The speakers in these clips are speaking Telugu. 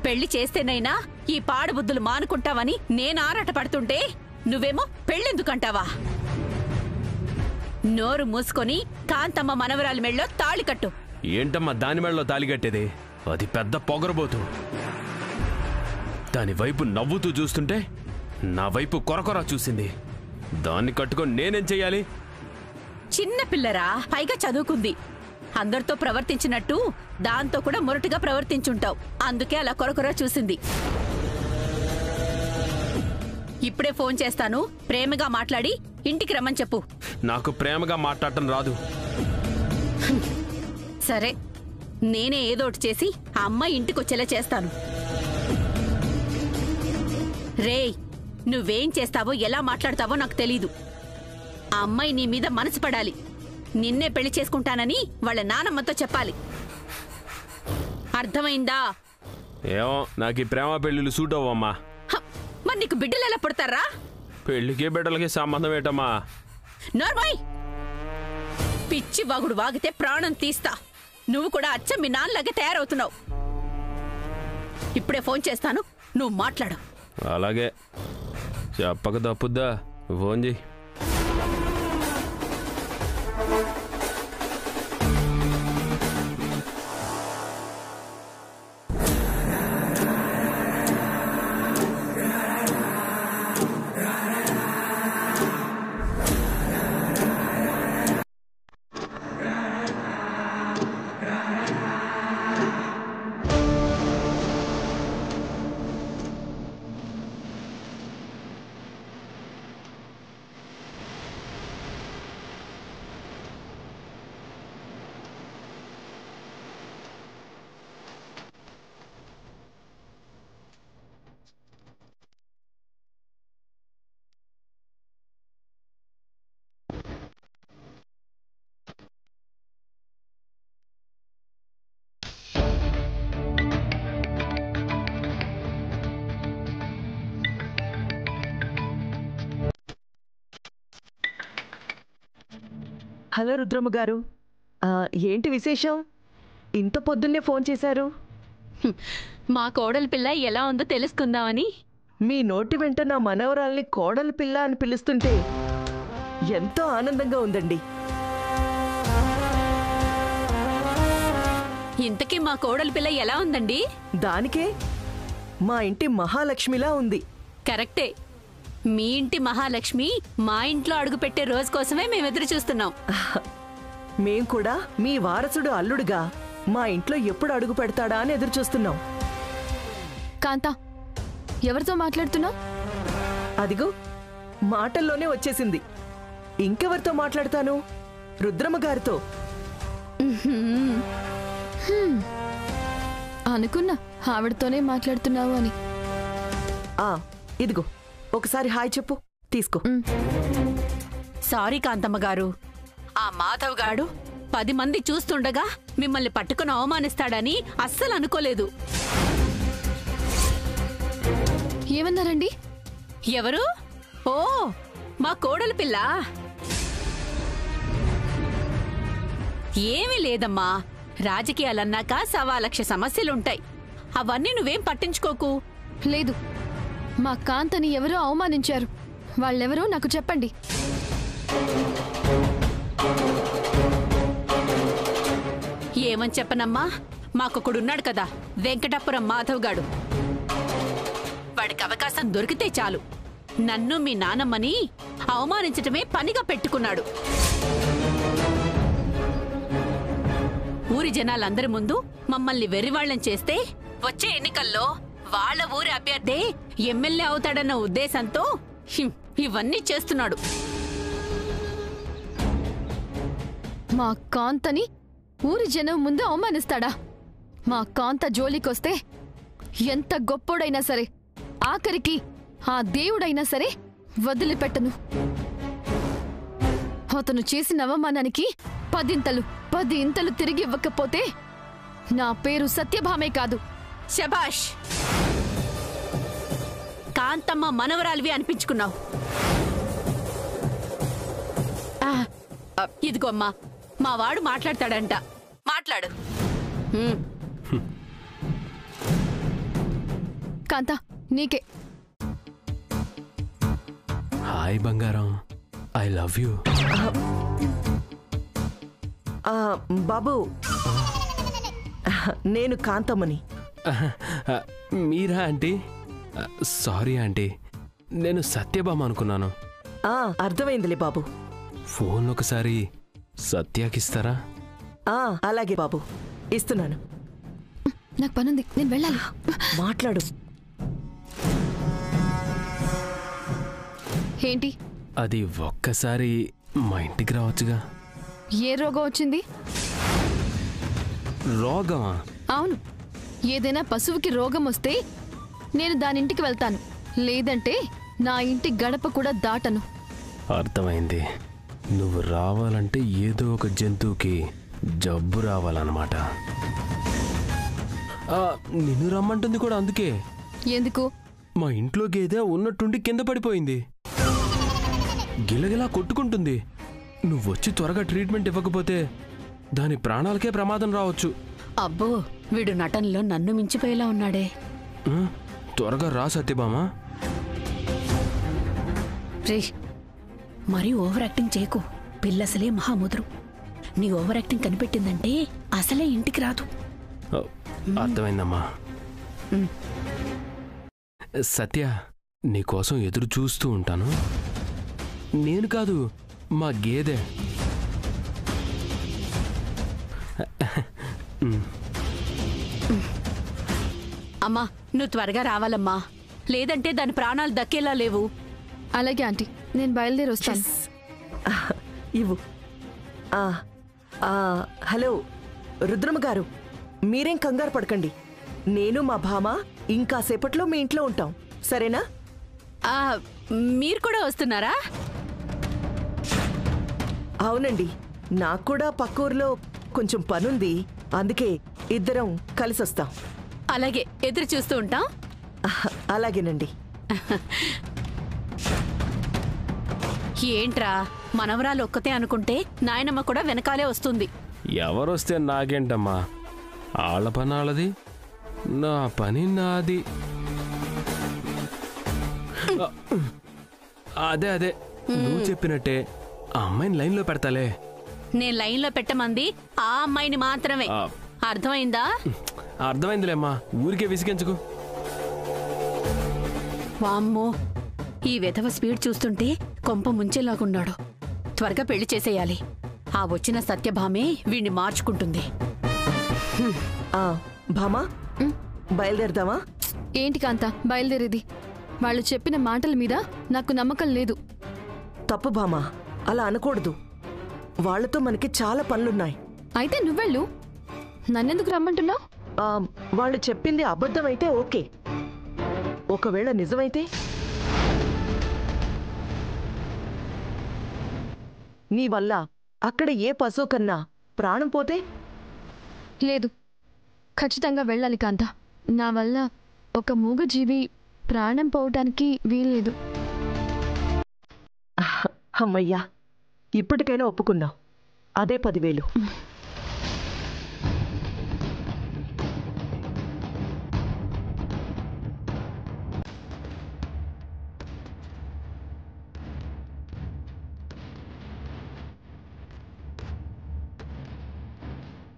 పెళ్లి చేస్తేనైనా ఈ పాడుబుద్ధులు మానుకుంటావని నేను ఆరాట పడుతుంటే నువ్వేమో పెళ్ళెందుకంటావా? నోరు మూసుకొని కాంతమ్మ మనవరాలి మెళ్ళలో తాళి కట్టు. ఏంటమ్మా దాని మెళ్ళలో తాళి కట్టేది? అది పెద్ద పొగరబోతు. దాని వైపు నవ్వుతూ చూస్తుంటే నా వైపు కొరకొరా చూసింది. దాన్ని కట్టుకొని నేనేం చెయ్యాలి? చిన్న పిల్లరా, పైగా చదువుకుంది. అందరితో ప్రవర్తించినట్టు దాంతో కూడా మొరటుగా ప్రవర్తించుంటావు. అందుకే అలా కొరకొరా చూసింది. ఇప్పుడే ఫోన్ చేస్తాను, ప్రేమగా మాట్లాడి ఇంటికి రమ్మని చెప్పు. నాకు ప్రేమగా మాట్లాడటం రాదు. సరే, నేనే ఏదోటి చేసి ఆ అమ్మాయి ఇంటికొచ్చేలా చేస్తాను. రేయ్, నువ్వేం చేస్తావో ఎలా మాట్లాడతావో నాకు తెలీదు. ఆ అమ్మాయి నీ మీద మనసు పడాలి. నిన్నే పెళ్లి చేసుకుంటానని వాళ్ళ నానమ్మతో చెప్పాలి. అర్థమైందా? ఏమో, నాకు ఈ ప్రేమ పెళ్లిళ్ళు సూట్ అవ్వమ్మా. మరి నీకు బిడ్డలు ఎలా పుడతారా? పెళ్లికి బిడ్డలకి సంబంధం ఏంటమ్మా? నోర్మై! పిచ్చి వాగుడు వాగితే ప్రాణం తీస్తా. నువ్వు కూడా అచ్చం మీ నాన్నలాగే తయారవుతున్నావు. ఇప్పుడే ఫోన్ చేస్తాను, నువ్వు మాట్లాడు. అలాగే, చెప్పక తప్పుద్దా? ఫోన్ చెయ్యి. హలో రుద్రమ్మ గారు, ఏంటి విశేషం? ఇంత పొద్దున్నే ఫోన్ చేశారు? మా కోడలి పిల్ల ఎలా ఉందో తెలుసుకుందామని. మీ నోటి వెంట నా మనవరాల్ని కోడలి పిల్ల అని పిలుస్తుంటే ఎంతో ఆనందంగా ఉందండి. ఇంతకీ మా కోడలి పిల్ల ఎలా ఉందండి? దానికే మా ఇంటి మహాలక్ష్మిలా ఉంది. కరెక్టే. మీ ఇంటి మహాలక్ష్మి మా ఇంట్లో అడుగుపెట్టే రోజు కోసమే మేము ఎదురు చూస్తున్నాం. మేం కూడా మీ వారసుడు అల్లుడుగా మా ఇంట్లో ఎప్పుడు అడుగు పెడతాడా అని ఎదురు చూస్తున్నాం. కాంతా, ఎవరితో మాట్లాడుతున్నావు? అదిగో మాటల్లోనే వచ్చేసింది. ఇంకెవరితో మాట్లాడతాను? రుద్రమ్మ గారితో. అనుకున్నా ఆవిడతోనే మాట్లాడుతున్నావు అని. ఇదిగో ఒకసారి హాయ్ చెప్పు, తీసుకో. సారీ కాంతమ్మ గారు, ఆ మాధవ్ గాడు 10 మంది చూస్తుండగా మిమ్మల్ని పట్టుకుని అవమానిస్తాడని అస్సలు అనుకోలేదు. ఏమన్నారండి? ఎవరు? ఓ, మా కోడలి పిల్ల. ఏమీ లేదమ్మా, రాజకీయాలన్నాక 1,00,000 సమస్యలుంటాయి. అవన్నీ నువ్వేం పట్టించుకోకు. లేదు, మా కాంతని ఎవరో అవమానించారు. వాళ్ళెవరో నాకు చెప్పండి. ఏమని చెప్పనమ్మా, మాకొకడున్నాడు కదా, వెంకటాపురం మాధవ్ గాడు. వాడికి అవకాశం దొరికితే చాలు నన్ను మీ నానమ్మని అవమానించటమే పనిగా పెట్టుకున్నాడు. ఊరి జనాలందరి ముందు మమ్మల్ని వెర్రివాళ్లం చేస్తే వచ్చే ఎన్నికల్లో వాళ్ళ ఊరి అభ్యర్థే ఎమ్మెల్యే అవుతాడన్న ఉద్దేశంతో ఇవన్నీ చేస్తున్నాడు. మా కాంతని ఊరి జనం ముందు అవమానిస్తాడా? మా కాంత జోలికొస్తే ఎంత గొప్పోడైనా సరే, ఆఖరికి ఆ దేవుడైనా సరే వదిలిపెట్టను. అతను చేసిన అవమానానికి 10 ఇంతలు తిరిగి ఇవ్వకపోతే నా పేరు సత్యభామే కాదు. శభాష్! కాంతమ్మ మనవరాలివి అనిపించుకున్నావు. ఇదిగో అమ్మా, మా వాడు మాట్లాడతాడంట, మాట్లాడు. కాంతా నీకే. హాయ్ బంగారం, ఐ లవ్ యూ. బాబు, నేను కాంతమ్మని. మీరా ఆంటీ? సారీ ఆంటీ, నేను సత్యభామ అనుకున్నాను. అర్థమైందిలే బాబు. ఫోన్ ఒకసారి సత్యాకిస్తారా? అలాగే బాబు, ఇస్తున్నాను. నాకు పనుంది, నేను వెళ్ళాలి. మాట్లాడు. ఏంటి? అది ఒక్కసారి మా ఇంటికి రావచ్చుగా. ఏ రోగం వచ్చింది? రోగమా? అవును, ఏదైనా పశువుకి రోగం వస్తే నేను దానింటికి వెళ్తాను, లేదంటే నా ఇంటి గడప కూడా దాటను. అర్థమైంది. నువ్వు రావాలంటే ఏదో ఒక జంతువుకి జబ్బు రావాలన్నమాట. నిన్ను రమ్మంటుంది కూడా అందుకే. ఎందుకు? మా ఇంట్లో గేదె ఉన్నట్టుండి కింద పడిపోయింది, గిలగిలా కొట్టుకుంటుంది. నువ్వొచ్చి త్వరగా ట్రీట్మెంట్ ఇవ్వకపోతే దాని ప్రాణాలకే ప్రమాదం రావచ్చు. అబ్బో, వీడు నటనలో నన్ను మించిపోయేలా ఉన్నాడే. త్వరగా రా సత్యభామ. రే, మరీ ఓవర్ యాక్టింగ్ చేయకు. పిల్లసలే మహాముదురు. నీ ఓవర్ యాక్టింగ్ కనిపెట్టిందంటే అసలే ఇంటికి రాదు. అర్థమైందమ్మా. సత్య, నీకోసం ఎదురు చూస్తూ ఉంటాను. నేను కాదు, మా గేదె. అమ్మా, నువ్వు త్వరగా రావాలమ్మా, లేదంటే దాని ప్రాణాలు దక్కేలా లేవు. అలాగే ఆంటీ, నేను బయలుదేరి వస్తాను. ఇవ్వు. హలో రుద్రమ్మ గారు, మీరేం కంగారు పడకండి. నేను మా భామ ఇంకా సేపట్లో మీ ఇంట్లో ఉంటాం, సరేనా? మీరు కూడా వస్తున్నారా? అవునండి, నాకు కూడా పక్క ఊర్లో కొంచెం పనుంది, అందుకే ఇద్దరం కలిసి వస్తాం. అలాగే, ఎదురు చూస్తూ ఉంటాం. అలాగేనండి. ఏంట్రా, మనవరాలు ఒక్కతే అనుకుంటే నాయనమ్మ కూడా వెనకాలే వస్తుంది. ఎవరొస్తే నాకేంటమ్మా, ఆళ్ళ పని ఆళ్ళది, నా పని నాది. అదే నువ్వు చెప్పినట్టే ఆ అమ్మాయిని లైన్లో పెడతాలే. నేను లైన్లో పెట్టమంది ఆ అమ్మాయిని మాత్రమే, అర్థమైందా? అర్థమైందిలేమ్మా, ఊరికే విసిగించుకు. వామ్మో, ఈ వెధవ స్పీడ్ చూస్తుంటే కొంప ముంచేలాగున్నాడు. త్వరగా పెళ్లి చేసేయాలి. ఆ వచ్చిన సత్యభామే వీణ్ణి మార్చుకుంటుంది. భామా, బయలుదేరదామా? ఏంటి కాంత బయలుదేరేది? వాళ్ళు చెప్పిన మాటల మీద నాకు నమ్మకం లేదు. తప్పు భామా, అలా అనకూడదు. వాళ్లతో మనకి చాలా పనులున్నాయి. అయితే నువ్వెళ్ళు, నన్నెందుకు రమ్మంటున్నావు? వాళ్ళు చెప్పింది అబద్ధమైతే ఓకే, ఒకవేళ నిజమైతే? నీ వల్ల అక్కడ ఏ పశువు కన్నా ప్రాణం పోతే? లేదు, ఖచ్చితంగా వెళ్ళాలి కాంత. నా వల్ల ఒక మూగజీవి ప్రాణం పోవటానికి వీల్లేదు. అమ్మయ్యా, ఇప్పటికైనా ఒప్పుకున్నావు. అదే 10,000.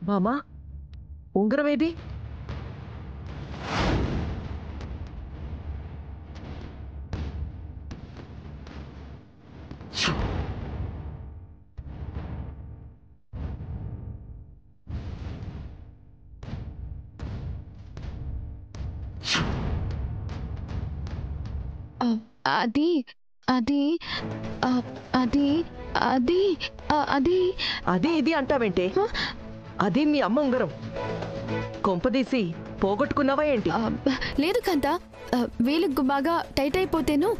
మామా, ఉంగరం ఏది? అది అది అది అది అది అది ఇది అంటావేంటే? అది మీ అమ్మ ఉంగరం. కొంపదీసి పోగొట్టుకున్నావా ఏంటి? లేదు కాంత, వేలుకు బాగా టైట్ అయిపోతేను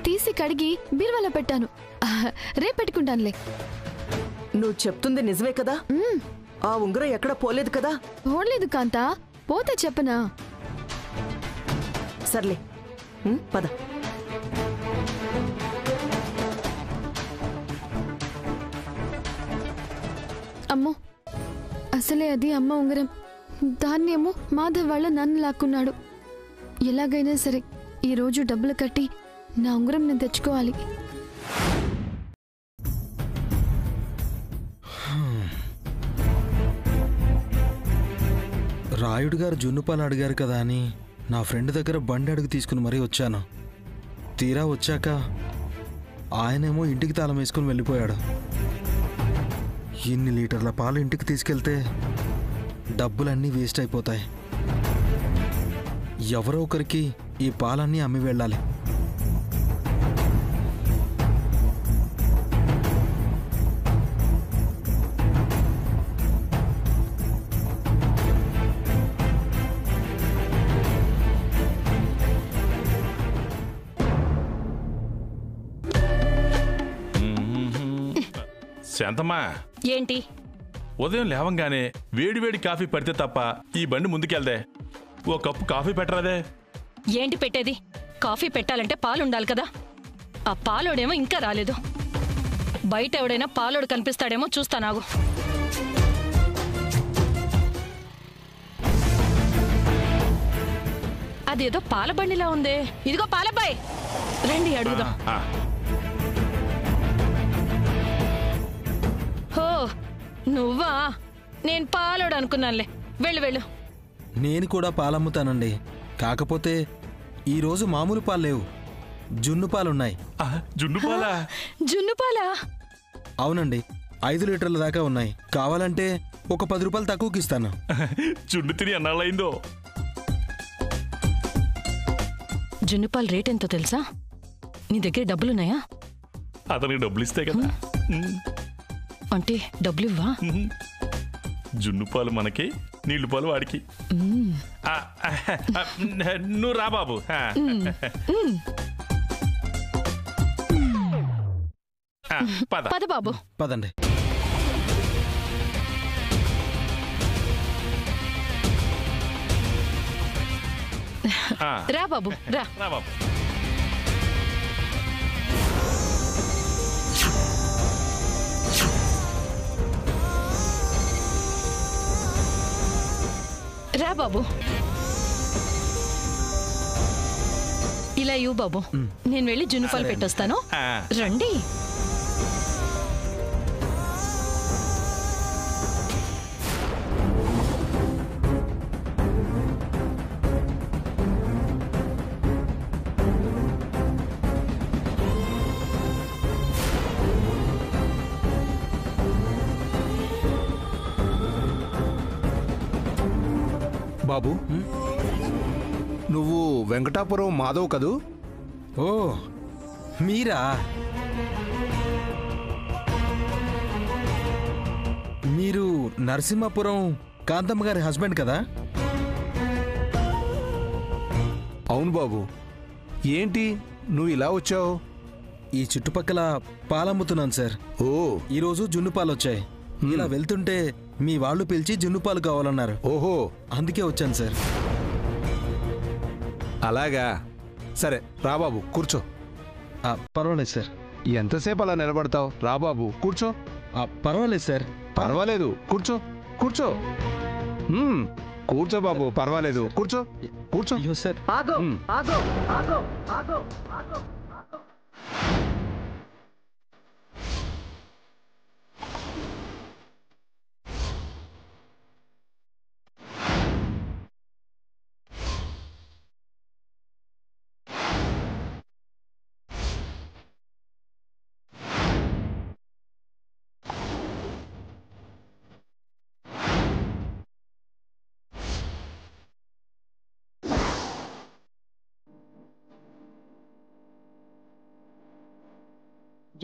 తీసి కడిగి బీరువాలో పెట్టాను. రేపు పెట్టుకుంటానులే. నువ్వు చెప్తుంది నిజమే కదా? ఆ ఉంగరం ఎక్కడ పోలేదు కదా? పోలేదు కాంత, పోతే చెప్పనా? సర్లే, పద. అమ్మో, అసలే అది అమ్మ ఉంగరం. దాన్నేమో మాధవ్ వాళ్ళ నన్ను లాక్కున్నాడు. ఎలాగైనా సరే ఈరోజు డబ్బులు కట్టి నా ఉంగరం నేను తెచ్చుకోవాలి. రాయుడు గారు జున్నుపాలు అడిగారు కదా అని నా ఫ్రెండ్ దగ్గర బండి అడుగు తీసుకుని మరీ వచ్చాను. తీరా వచ్చాక ఆయనేమో ఇంటికి తాళం వేసుకుని వెళ్ళిపోయాడు. ఇన్ని లీటర్ల పాలు ఇంటికి తీసుకెళ్తే డబ్బులన్నీ వేస్ట్ అయిపోతాయి. ఎవరో ఒకరికి ఈ పాలన్నీ అమ్మి వెళ్ళాలి. శాంతమ్మా, ఏంటి? ఉదయం లేవంగానే వేడివేడి కాఫీ పడితే తప్ప ఈ బండి ముందుకెళ్దే. ఓ కప్పు కాఫీ పెట్టరాదే? ఏంటి పెట్టేది? కాఫీ పెట్టాలంటే పాలుండాలి కదా. ఆ పాలోడేమో ఇంకా రాలేదు. బయట ఎవడైనా పాలోడు కనిపిస్తాడేమో చూస్తానాగు. అదేదో పాల బండిలా ఉందే. ఇదిగో పాలబ్బాయ్, రండి అడుగుదాం. హో, నువ్వా? నేను పాలోడు అనుకున్నానులే. వెళ్ళు వెళ్ళు. నేను కూడా పాలమ్ముతానండి. కాకపోతే ఈరోజు మామూలు పాలు లేవు, జున్ను పాలున్నాయి. జున్ను పాలా? జున్ను పాలా? అవునండి, 5 లీటర్ల దాకా ఉన్నాయి. కావాలంటే ఒక 10 రూపాయలు తక్కువకి ఇస్తాను. జున్ను తిని అన్నాళ్ళయిందో. జున్ను పాలు రేట్ ఎంతో తెలుసా? నీ దగ్గర డబ్బులున్నాయా? అతనికి డబ్బులు ఇస్తే కదా. అంటే డబ్బులు ఇవ్వా? జున్ను పాలు మనకి, నీళ్లు పాలు వాడికి. నువ్వు రా బాబు. పద బాబు. పదండి. రా బాబు, రా. రా బాబు. రా బాబు. ఇలా ఇవ్వు బాబు. నేను వెళ్ళి జున్ను పాలు పెట్టొస్తాను. రండి. బాబు, నువ్వు వెంకటాపురం మాధవ్ కదూ? ఓ, మీరా? మీరు నరసింహపురం కాంతమ్మ గారి హస్బెండ్ కదా? అవును బాబు. ఏంటి నువ్వు ఇలా వచ్చావు? ఈ చుట్టుపక్కల పాలమ్ముతున్నాను సార్. ఓ, ఈరోజు జున్ను పాలు వచ్చాయి. ఇలా వెళ్తుంటే మీ వాళ్ళు పిలిచి జున్ను పాలు కావాలన్నారు. ఓహో, అందుకే వచ్చాను సార్. అలాగా. సరే రా బాబు, కూర్చో. పర్వాలేదు సార్. ఎంతసేపు అలా నిలబడతావు? రా బాబు, కూర్చో. పర్వాలేదు సార్. పర్వాలేదు, కూర్చో కూర్చో. కూర్చో బాబు, పర్వాలేదు, కూర్చో కూర్చో. అయ్యో సార్. ఆగో ఆగో ఆగో ఆగో ఆగో.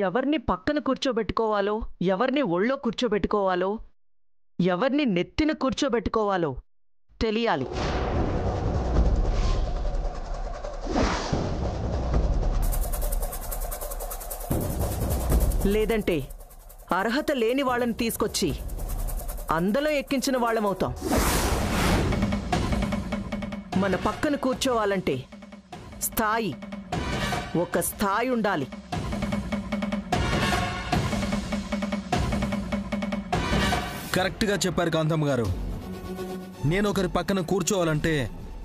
ఎవరిని పక్కన కూర్చోబెట్టుకోవాలో, ఎవరిని ఒళ్ళో కూర్చోబెట్టుకోవాలో, ఎవరిని నెత్తిన కూర్చోబెట్టుకోవాలో తెలియాలి. లేదంటే అర్హత లేని వాళ్ళని తీసుకొచ్చి అందలో ఎక్కించిన వాళ్ళమవుతాం. మన పక్కన కూర్చోవాలంటే స్థాయి, ఒక స్థాయి ఉండాలి. కరెక్ట్గా చెప్పారు కాంతమ్మ గారు. నేను ఒకరి పక్కన కూర్చోవాలంటే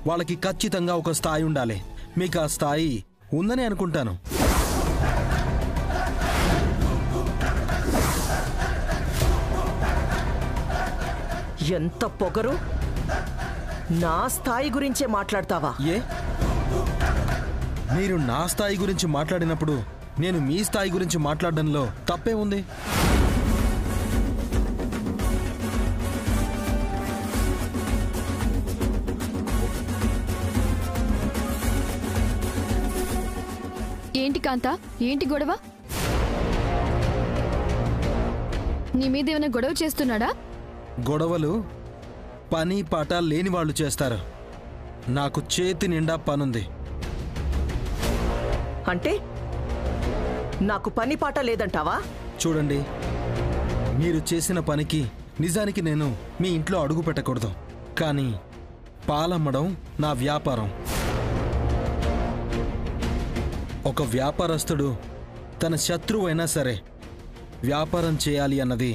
వాళ్ళకి ఖచ్చితంగా ఒక స్థాయి ఉండాలి. మీకు ఆ స్థాయి ఉందని అనుకుంటాను. ఎంత పొగరు! నా స్థాయి గురించే మాట్లాడతావా? ఏ మీరు నా స్థాయి గురించి మాట్లాడినప్పుడు నేను మీ స్థాయి గురించి మాట్లాడడంలో తప్పే ఉంది? ఏంటి కాంతా, ఏంటి గొడవ? నీ మీద ఏమైనా గొడవ చేస్తున్నాడా? గొడవలు పని పాట లేని వాళ్ళు చేస్తారు. నాకు చేతి నిండా పనుంది. అంటే నాకు పని పాట లేదంటావా? చూడండి, మీరు చేసిన పనికి నిజానికి నేను మీ ఇంట్లో అడుగు పెట్టకూడదు, కానీ పాలమ్మడం నా వ్యాపారం. ఒక వ్యాపారస్తుడు తన శత్రువు అయినా సరే వ్యాపారం చేయాలి అన్నది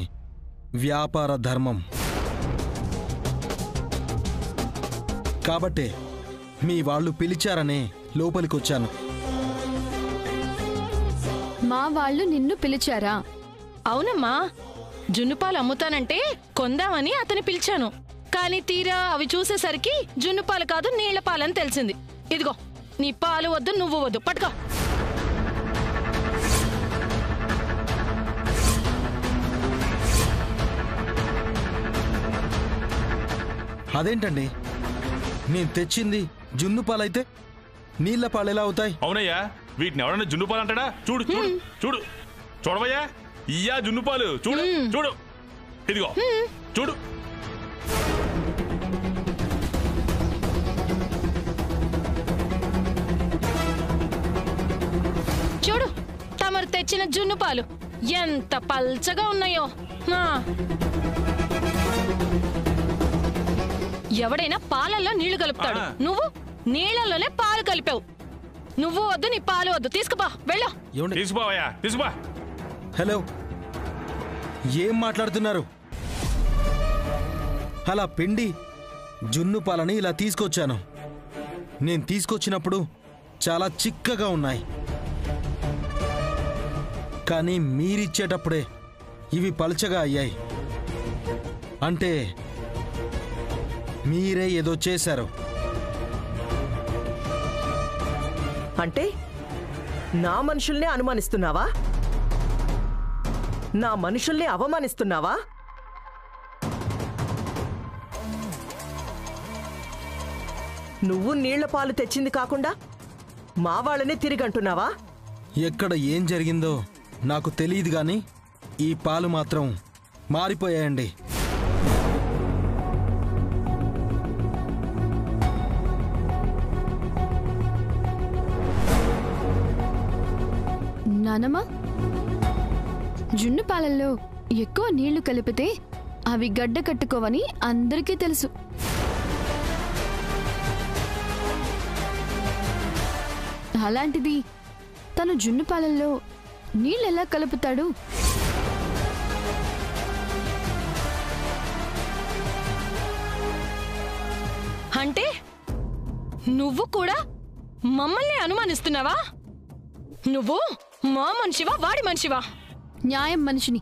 వ్యాపార ధర్మం. కాబట్టే మీ వాళ్ళు పిలిచారనే లోపలికొచ్చాను. మా వాళ్ళు నిన్ను పిలిచారా? అవునమ్మా, జున్నుపాలు అమ్ముతానంటే కొందామని అతని పిలిచాను. కానీ తీరా అవి చూసేసరికి జున్నుపాలు కాదు నీళ్ల పాలని తెలిసింది. ఇదిగో నీ పాలు వద్దు, నువ్వు వద్దు, పట్టుకో. అదేంటండి, నేను తెచ్చింది జున్ను పాలైతే నీళ్ల పాలు ఎలా అవుతాయి? అవునయ్యా, వీటిని ఎవరన్నా జున్నుపాలు అంటాడా? చూడు చూడు చూడు, చూడవయ్యా, ఇయ్యా జున్నుపాలు, చూడు చూడు, ఇదిగో చూడు. చూడు, తమరు తెచ్చిన జున్నుపాలు ఎంత పల్చగా ఉన్నాయో. ఎవడైనా పాలల్లో నీళ్లు కలుపుతాడు, నువ్వు నీళ్లలోనే పాలు కలిపావు. నువ్వు వద్దు, నీ పాలు వద్దు, తీసుకుపా, వెళ్ళు. తీసుకుపోవయ్యా, తీసుకుపో. హలో, ఏం మాట్లాడుతున్నారు? అలా పిండి జున్ను పాలని ఇలా తీసుకొచ్చాను. నేను తీసుకొచ్చినప్పుడు చాలా చిక్కగా ఉన్నాయి, కానీ మీరిచ్చేటప్పుడే ఇవి పలచగా అయ్యాయి. అంటే మీరే ఏదో చేశారు. అంటే నా మనుషుల్నే అనుమానిస్తున్నావా? నా మనుషుల్ని అవమానిస్తున్నావా? నువ్వు నీళ్ల పాలు తెచ్చింది కాకుండా మా వాళ్ళనే తిరిగంటున్నావా? ఎక్కడ ఏం జరిగిందో నాకు తెలియదు, గాని ఈ పాలు మాత్రం మారిపోయాయండి. నానమ్మా, జున్ను పాలల్లో ఎక్కువ నీళ్లు కలిపితే అవి గడ్డ కట్టుకోవని అందరికీ తెలుసు. అలాంటిది తను జున్ను పాలల్లో నీళ్ళెలా కలుపుతాడు? అంటే నువ్వు కూడా మమ్మల్ని అనుమానిస్తున్నావా? నువ్వు మా మనిషివా, వాడి మనిషివా? న్యాయం మనిషిని.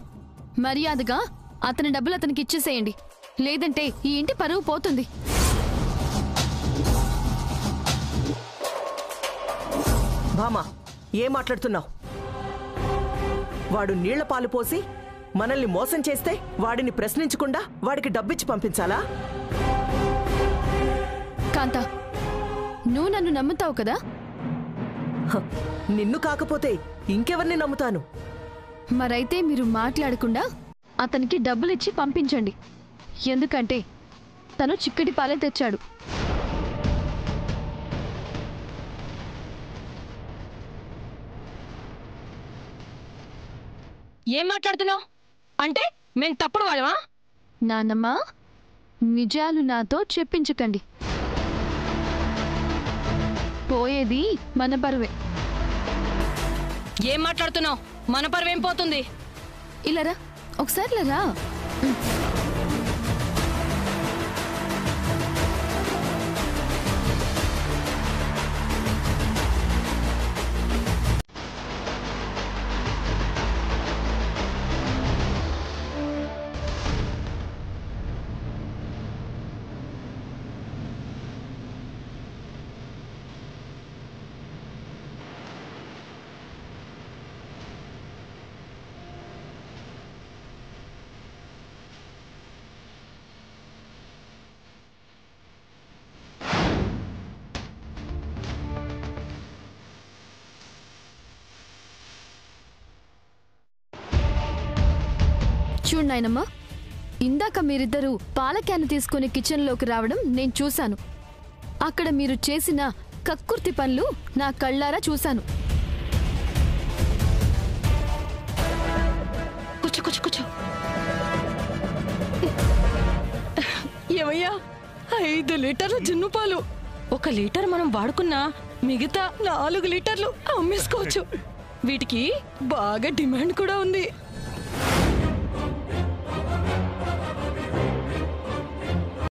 మర్యాదగా అతని డబ్బులు అతనికి ఇచ్చేసేయండి, లేదంటే ఈ ఇంటి పరువు పోతుంది. భామా, ఏం మాట్లాడుతున్నావు? వాడు నీళ్ల పాలు పోసి మనల్ని మోసం చేస్తే వాడిని ప్రశ్నించకుండా వాడికి డబ్బిచ్చి పంపించాలా? కాంతా, నువ్వు నన్ను నమ్ముతావు కదా? నిన్ను కాకపోతే ఇంకెవరిని నమ్ముతాను? మరైతే మీరు మాట్లాడకుండా అతనికి డబ్బులిచ్చి పంపించండి. ఎందుకంటే తను చిక్కటి పాలే తెచ్చాడు. ఏం మాట్లాడుతున్నావు? అంటే మేం తప్పుడు వాళ్ళమా? నాన్నమ్మా, నిజాలు నాతో చెప్పించకండి. పోయేది మన పరువే. ఏం మాట్లాడుతున్నావు? మన పరువేం పోతుంది? ఇలారా, ఒకసారి లరా. చూడు నాయనమ్మా, ఇందాక మీరిద్దరూ పాల క్యాన్ తీసుకుని కిచెన్లోకి రావడం నేను చూశాను. అక్కడ మీరు చేసిన కక్కుర్తి పనులు నా కళ్ళారా చూశాను. కూర్చో కూర్చో కూర్చో. ఏమయ్యా, 5 లీటర్ల జున్ను పాలు. 1 లీటర్ మనం వాడుకున్నా మిగతా 4 లీటర్లు అమ్మేసుకోవచ్చు. వీటికి బాగా డిమాండ్ కూడా ఉంది.